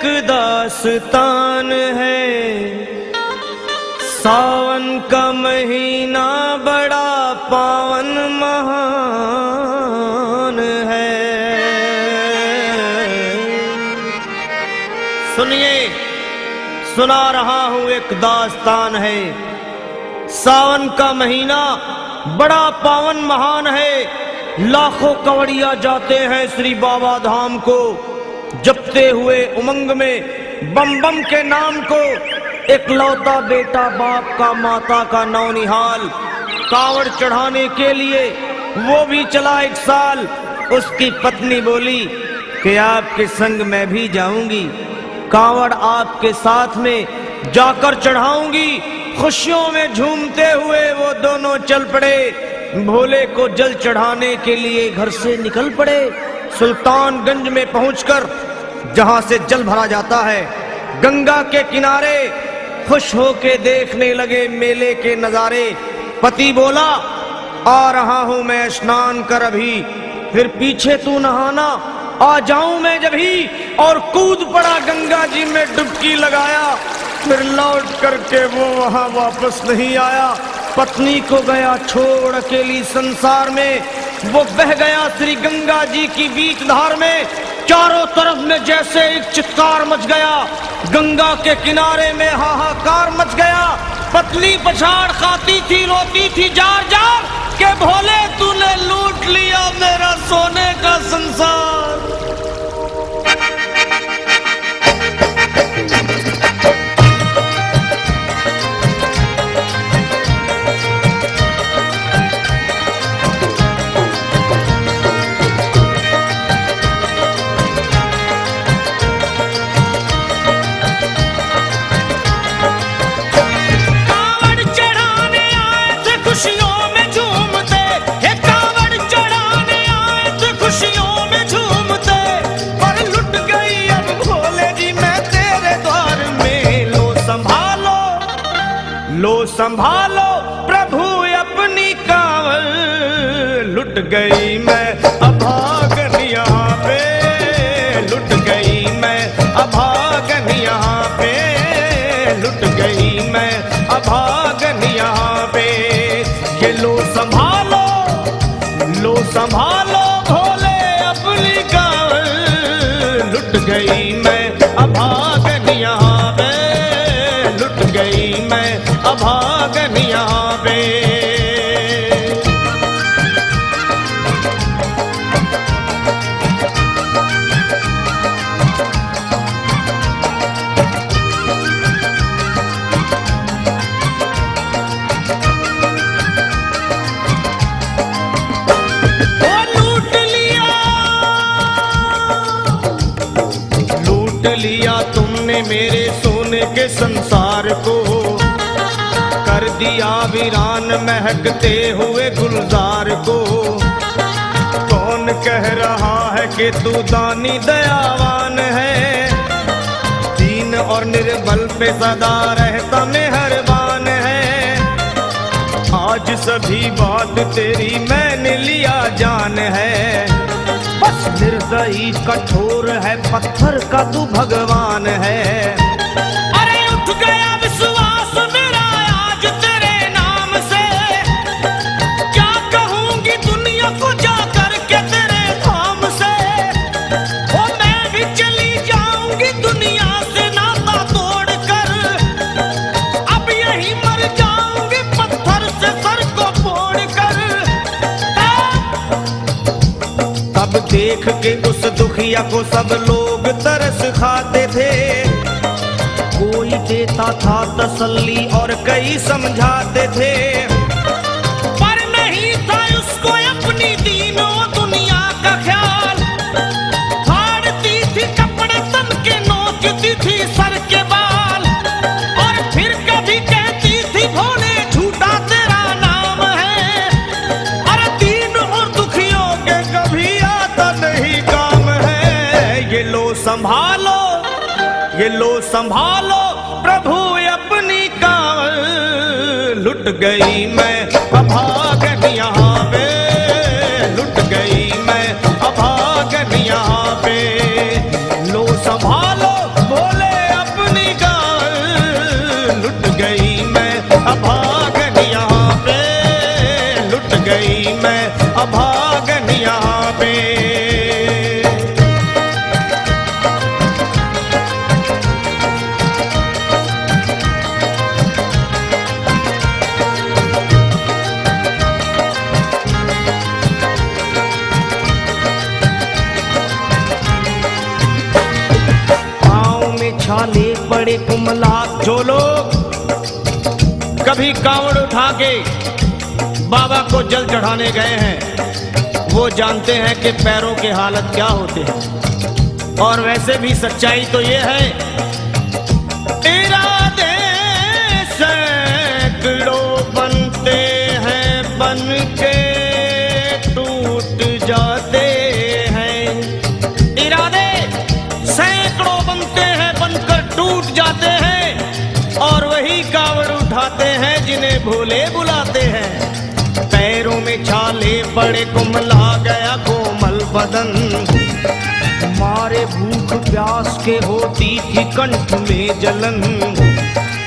एक दास्तान है। सावन का महीना बड़ा पावन महान है। सुनिए, सुना रहा हूं एक दास्तान है। सावन का महीना बड़ा पावन महान है। लाखों कवड़िया जाते हैं श्री बाबा धाम को, जपते हुए उमंग में बम बम के नाम को। एक लौता बेटा बाप का माता का नौनिहाल, कांवड़ चढ़ाने के लिए वो भी चला एक साल। उसकी पत्नी बोली कि आपके संग मैं भी जाऊंगी, कांवड़ आपके साथ में जाकर चढ़ाऊंगी। खुशियों में झूमते हुए वो दोनों चल पड़े। भोले को जल चढ़ाने के लिए घर से निकल पड़े। सुल्तानगंज में पहुंचकर जहां से जल भरा जाता है, गंगा के किनारे खुश होके देखने लगे मेले के नजारे। पति बोला आ रहा हूं मैं स्नान कर अभी, फिर पीछे तू नहाना, आ जाऊं मैं जभी। और कूद पड़ा गंगा जी में डुबकी लगाया। फिर लौट करके वो वहां वापस नहीं आया। पत्नी को गया छोड़ अकेली संसार में। वो बह गया श्री गंगा जी की बीच धार में। चारों तरफ में जैसे एक चित्कार मच गया, गंगा के किनारे में हाहाकार मच गया। पत्नी पछाड़ खाती थी, रोती थी जार जार के भोले तूने लूट लिया मेरा सोने का संसार। खुशियों में झूमते, हे कांवड़ चढ़ाने आए थे खुशियों में झूमते। पर लुट गई अब भोले जी मैं तेरे द्वार में। लो संभालो, लो संभालो प्रभु अपनी कांवड़। लुट गई मैं अभागन यहाँ पे, लुट गई मैं अभागन यहाँ पे, लुट गई मैं अभागन यहाँ पे। ये लो संभालो, लो संभालो भोले अपनी कांवड़। लुट गई मैं अभागन यहाँ पे, लुट गई मैं अभागन यहाँ पे। लिया तुमने मेरे सोने के संसार को, कर दिया वीरान महकते हुए गुलजार को। कौन कह रहा है कि तू दानी दयावान है, दीन और निर्बल पे सदा रहता मेहरबान है। आज सभी बात तेरी मैंने लिया जान है, बस निर्दयी कठोर है पत्थर का तू भगवान है। अरे उठ गया विश्वास मेरा आज तेरे नाम से। क्या कहूंगी दुनिया को जा करके तेरे धाम से। ओ मैं भी चली जाऊंगी दुनिया से नाता तोड़कर। अब यही मर जाऊंगी पत्थर से सर को फोड़कर। तब देख के उस दुखिया को सब लोग तरस खाते थे। कोई देता था तसल्ली और कई समझाते थे। पर नहीं था उसको अपनी दीनों दुनिया का ख्याल। फाड़ती थी कपड़े तन के, नोचती थी सर के बाल। और फिर कभी कहती थी भोले झूठा तेरा नाम है। अरे दीन और दुखियों के कभी आता नहीं काम है। ये लो संभालो, ये लो संभालो प्रभु अपनी कांवड़। लुट गई मैं अभागन यहाँ पे, लुट गई मैं अभागन यहाँ पे। लो संभालो छाले पड़े कुमला। जो लोग कभी कांवड़ उठा के बाबा को जल चढ़ाने गए हैं वो जानते हैं कि पैरों के हालत क्या होते हैं। और वैसे भी सच्चाई तो ये है, इरादे सैकड़ों बनते हैं बन के टूट जाते हैं। इरादे सैकड़ों बनते हैं बनकर टूट जाते हैं और वही कावड़ उठाते हैं जिन्हें भोले बुलाते हैं। पैरों में छाले पड़े कुमला गया कोमल बदन, मारे भूख प्यास के होती थी कंठ में जलन।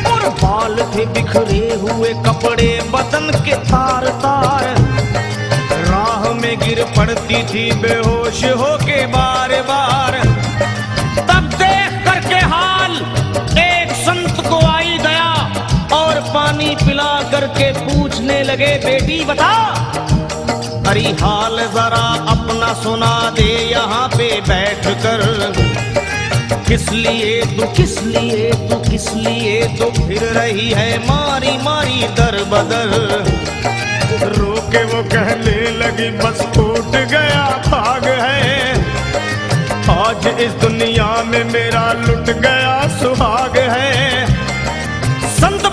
और बाल थे बिखरे हुए कपड़े बदन के तार तार, राह में गिर पड़ती थी बेहोश होके बार बार। तब देख करके हाल एक संत को आई गया और पानी पिला करके पूछने लगे, बेटी बता अरे हाल जरा अपना सुना दे यहाँ पे बैठ कर। किस लिए तू किस लिए तू किस लिए तो फिर रही है मारी मारी दर बदर। रोके वो कहने लगी बस टूट गया भाग है, आज इस दुनिया में मेरा लुट गया सुहाग है। संत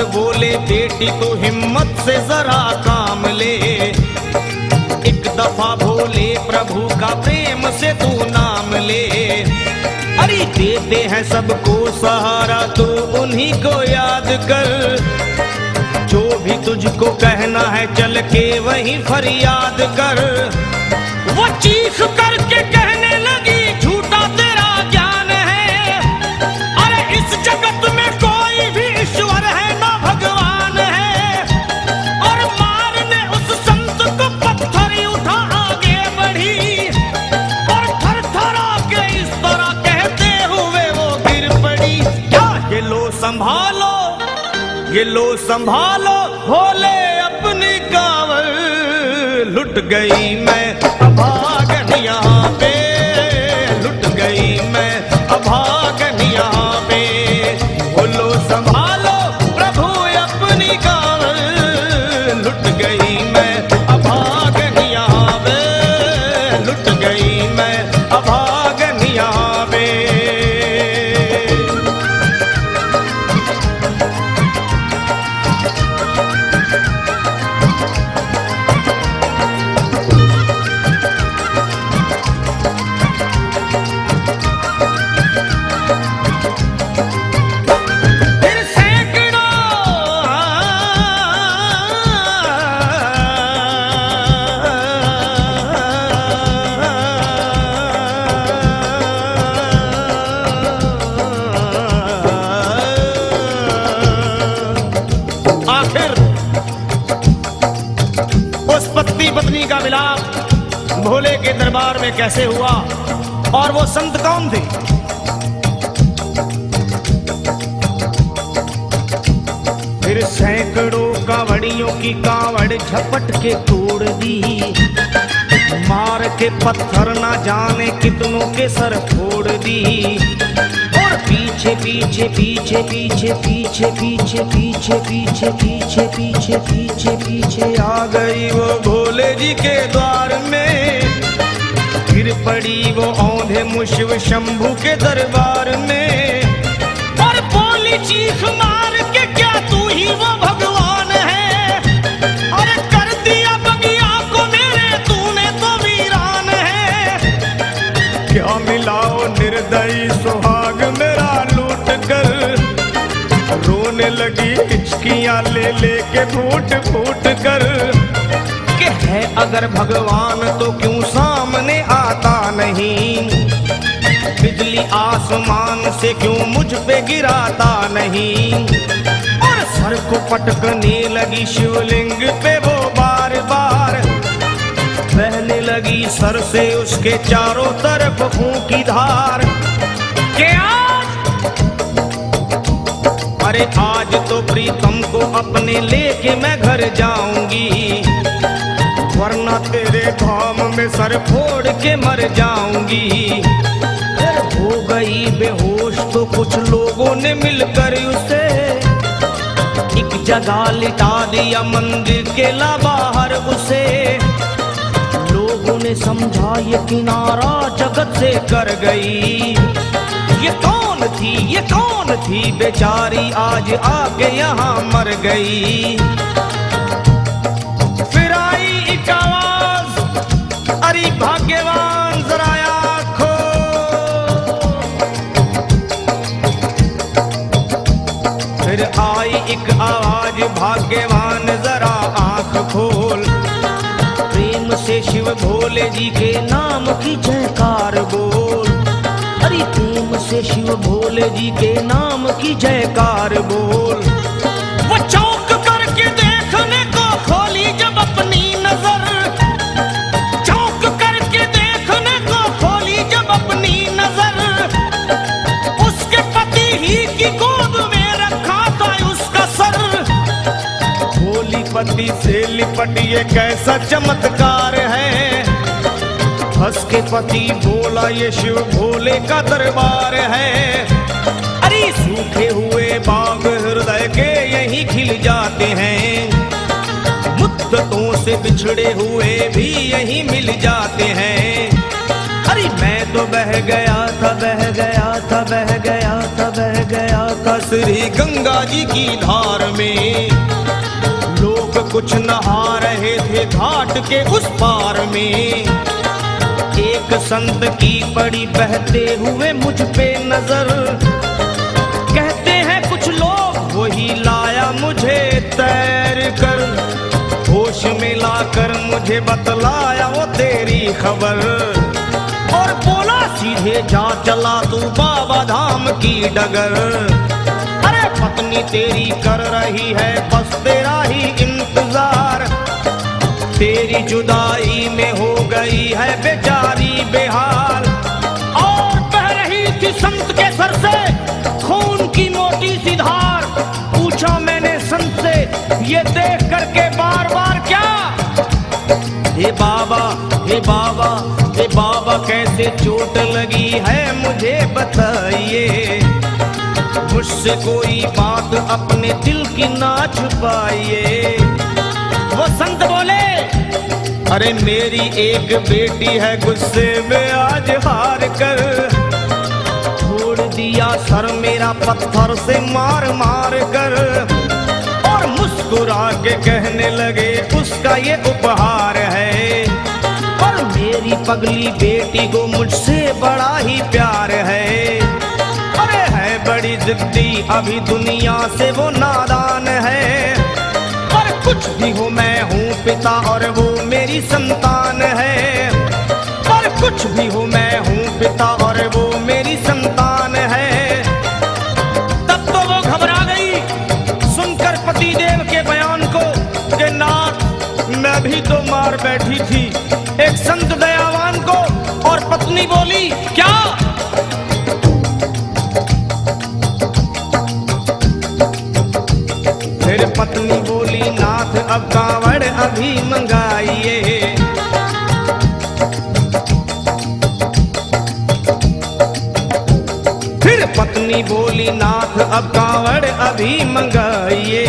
बोले बेटी तो हिम्मत से जरा काम ले, एक दफा भोले प्रभु का प्रेम से तू नाम ले। अरे देते हैं सबको सहारा तो उन्हीं को याद कर, जो भी तुझको कहना है चल के वहीं फरियाद कर। वो चीख करके कहने लगी झूठा तेरा ज्ञान है, अरे इस जगत में कोई भी ईश्वर है ना भगवान है। और मारने उस संत को पत्थर ही उठा आगे बढ़ी और थर थरा के इस तरह कहते हुए वो गिर पड़ी। क्या ये लो संभालो ये लो संभालो भोले अपनी कांवड़ लुट गई मैं अभागन यहाँ पे, लुट गई मैं अभागन यहाँ पे। बोलो संभालो प्रभु अपनी कांवड़ लुट गई मैं अभागन यहाँ पे, लुट गई मैं अभागन यहाँ पे। पत्नी का मिलाप भोले के दरबार में कैसे हुआ और वो संत कौन थे? फिर सैकड़ों कांवड़ियों की कांवड़ झपट के तोड़ दी, मार के पत्थर ना जाने कितनों के सर फोड़ दी। और पीछे पीछे पीछे पीछे पीछे पीछे पीछे पीछे पीछे पीछे पीछे पीछे आ गई वो भोले जी के द्वार में। गिर पड़ी वो औंधे मुशिव शंभू के दरबार में और बोली चीख मार के क्या तू ही वो भगवान है? अरे कर दिया बगिया को मेरे तूने तो वीरान है। क्या मिलाओ निर्दयी सुहाग मेरा लूट कर, रोने लगी हिचकियां ले लेके फूट फूट कर। कि है अगर भगवान तो क्यों सामने आता नहीं, बिजली आसमान से क्यों मुझ पे गिराता नहीं। और सर को पटकने लगी शिवलिंग पे वो बार बार, बहने लगी सर से उसके चारों तरफ खून की धार। के अरे आज तो प्रीतम को अपने लेके मैं घर जाऊंगी, वरना तेरे धाम में सर फोड़ के मर जाऊंगी। ने मिलकर उसे एक जगह लिटा दिया मंदिर के बाहर उसे। लोगों ने समझा ये किनारा जगत से कर गई। ये कौन थी बेचारी आज आके यहाँ मर गई। फिर आई एक आवाज, अरे भाग्यवान जरा आँखो। फिर आई एक आवाज, भाग्यवान जरा आँख खोल। प्रेम से शिव भोले जी के नाम की जयकार बोल। अरे प्रेम से शिव भोले जी के नाम की जयकार बोल। वो चौंक करके देखने को खोली जब अपनी नजर, चौंक करके देखने को खोली जब अपनी नजर। उसके पति ही की गोद में रखा था उसका सर। भोली पति से लिपट ये कैसा चमत्कार है। हंस के पति बोला ये शिव भोले का दरबार है। अरे सूखे हुए बाग हृदय के यहीं खिल जाते हैं। मुद्दतों से बिछड़े हुए भी यहीं मिल जाते हैं। अरे मैं तो बह गया था, बह गया था, बह गया था, बह गया था श्री गंगा जी की धार में। लोग कुछ नहा रहे थे घाट के उस पार में। एक संत की पड़ी बहते हुए मुझ पे नजर। कहते हैं कुछ लोग वही लाया मुझे तैर कर। होश में लाकर मुझे बतलाया वो तेरी खबर। और बोला सीधे जा चला तू बाबा धाम की डगर। अरे पत्नी तेरी कर रही है बस तेरा ही इंतजार। तेरी जुदाई में हो गई है बेचारी बेहाल। और बह रही थी संत के सर से खून की मोटी सी धार। पूछा मैंने संत से ये देख करके बार बार क्या। हे बाबा, हे बाबा, हे बाबा कैसे चोट लगी है मुझे बताइए। मुझसे कोई बात अपने दिल की ना छुपाइए। वो संत बोले, अरे मेरी एक बेटी है गुस्से में आज हार कर। छोड़ दिया सर मेरा पत्थर से मार मार कर। और मुस्कुरा के कहने लगे उसका ये उपहार है। और मेरी पगली बेटी को मुझसे बड़ा ही प्यार है। अरे है बड़ी जिद्दी अभी दुनिया से वो नादान है। कुछ भी हो मैं हूँ पिता और वो मेरी संतान है। पर कुछ भी हो मैं हूँ पिता और वो मेरी संतान है। तब तो वो घबरा गई सुनकर पतिदेव के बयान को कि नाथ मैं भी तो मार बैठी थी एक संत दयावान को। और पत्नी बोली क्या। फिर पत्नी बोली नाथ अब कांवड़ अभी मंगाइए। फिर पत्नी बोली नाथ अब कांवड़ अभी मंगाइए।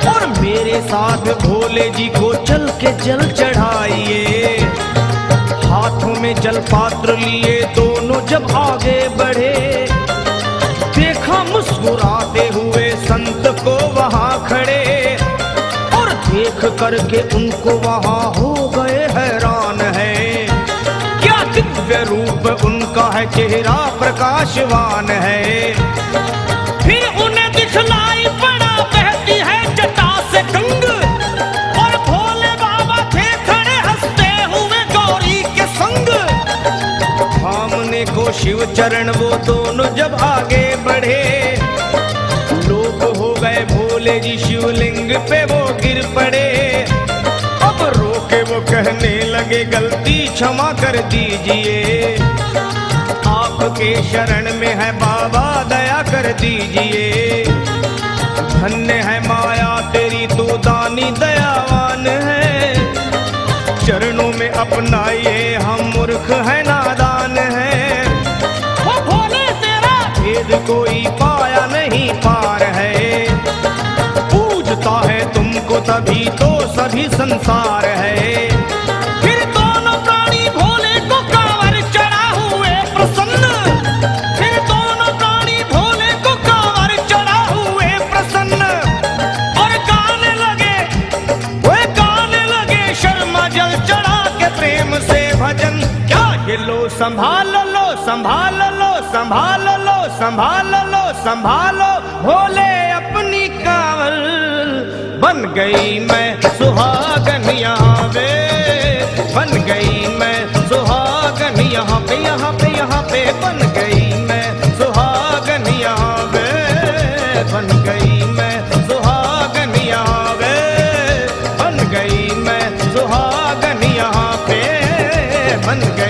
और मेरे साथ भोले जी को चल के जल चढ़ाइए। हाथों में जल पात्र लिए दोनों जब आगे बढ़े। देखा मुस्कुराते हुए संत को वहाँ खड़े। और देख करके उनको वहाँ हो गए हैरान है। क्या दिव्य रूप उनका है, चेहरा प्रकाशवान है। फिर उन्हें दिखलाई पड़ा बहती है जटा से गंग। और भोले बाबा थे खड़े हंसते हुए गौरी के संग। सामने को शिव चरण वो दोनों जब आगे बढ़े। लोग हो गए भोले जी शिवलिंग पे वो गिर पड़े। अब रोके वो कहने लगे गलती क्षमा कर दीजिए। आपके शरण में है बाबा दया कर दीजिए। धन्य है माया तेरी तू दानी दयावान है। चरणों में अपनाइए हम मूर्ख है नादान है। वो भोले तेरा भेद कोई पाया तभी तो सभी संसार है। फिर दोनों प्राणी भोले को कांवर चढ़ा हुए प्रसन्न, फिर दोनों प्राणी भोले को कांवर चढ़ा हुए प्रसन्न, और गाने लगे, वे गाने लगे शर्मा जल चढ़ा के प्रेम से भजन। क्या ये लो संभाल लो संभाल लो संभाल लो संभाल लो संभालो भोले अपनी कांवर, बन गई मैं सुहागन यहाँ पे, बन गई मैं सुहागन यहाँ पे, यहाँ पे यहाँ पे बन गई मैं सुहागन यहाँ पे, बन गई मैं सुहागन यहाँ पे, बन गई मैं सुहागन यहाँ पे, बन गई